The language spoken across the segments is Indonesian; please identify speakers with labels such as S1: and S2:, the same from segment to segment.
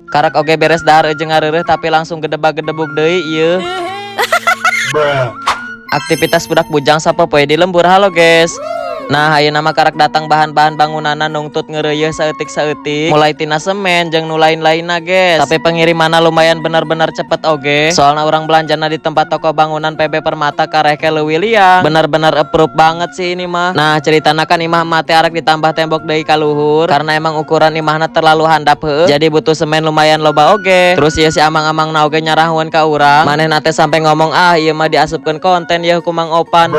S1: Karak oge beres dahar jeung ngareureuh tapi langsung gedebag-gedebug deui ieu. Aktivitas budak bujang sapopoe di lembur. Halo guys. Nah, ayeuna mah karak datang bahan-bahan bangunanna nungtut ngeureuyeun saeutik-saeutik. Mulai tina semen jeung nu lain-lainna, guys. Tapi pengirimanna lumayan bener-bener cepet oge. Soalna urang belanjana di tempat toko bangunan PB Permata kareke leuwih liang. Bener-bener approve banget sih ini mah. Nah, ceritana kan imah mah teh arek ditambah tembok deui ka luhur karena emang ukuran imahna terlalu handap heuh. Jadi butuh semen lumayan loba oge. Terus ieu si amang-amangna oge nyarahkeun ka urang. Manehna teh sampai ngomong, "Ah, ieu mah diasupkeun konten ya ku Mang Opan."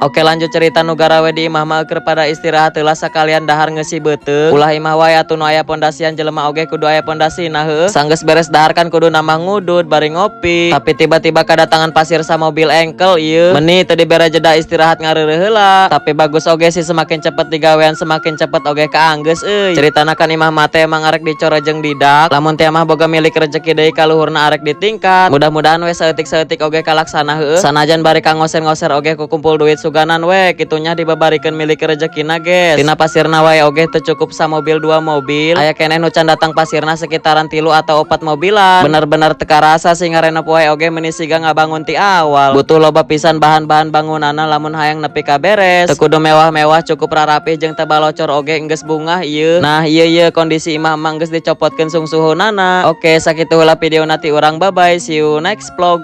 S1: Oke, lanjut cerita nu garawe di imah mah keur pada istirahat heula sakalian dahar ngeusi beuteung. Ulah imah wae atuh nu aya pondasian jelema oge kudu aya pondasina heuh. Sanggeus beres dahar kan kudu nambah ngudud bari ngopi. Tapi tiba-tiba kedatangan pasir sa mobil engkel ieu. Meuni teu dibere jeda istirahat ngareureuh heula. Tapi bagus oge sih semakin cepet digawean semakin cepet oge kaanggeus euy. Ceritana kan imah mah teh emang arek dicore jeung didak. Lamun teh mah boga milik rezeki deui ka luhurna arek ditingkat. Mudah-mudahan we saeutik-saeutik oge kalaksana heuh. Sanajan bari ka ngoser-ngoser oge ku kumpul duit ganan we kitunya dibabarikeun milik rezekina guys. Tina pasirna wae oge teu cukup sa mobil 2 mobil. Aya keneh nu can datang pasirna sekitaran 3 atau 4 mobilan. Bener-bener teu karasa sih ngarenop wae oge meuni siga ngabangun ti awal. Butuh loba pisan bahan-bahan bangunanna lamun hayang nepi ka beres. Teu kudu mewah-mewah cukup rarapih jeung teu balocor oge enggeus bungah ieu. Nah, ieu kondisi imah mah geus dicopotkeun sungsuhunana. Oke, sakitu heula videona ti urang. Bye bye, see you next vlog.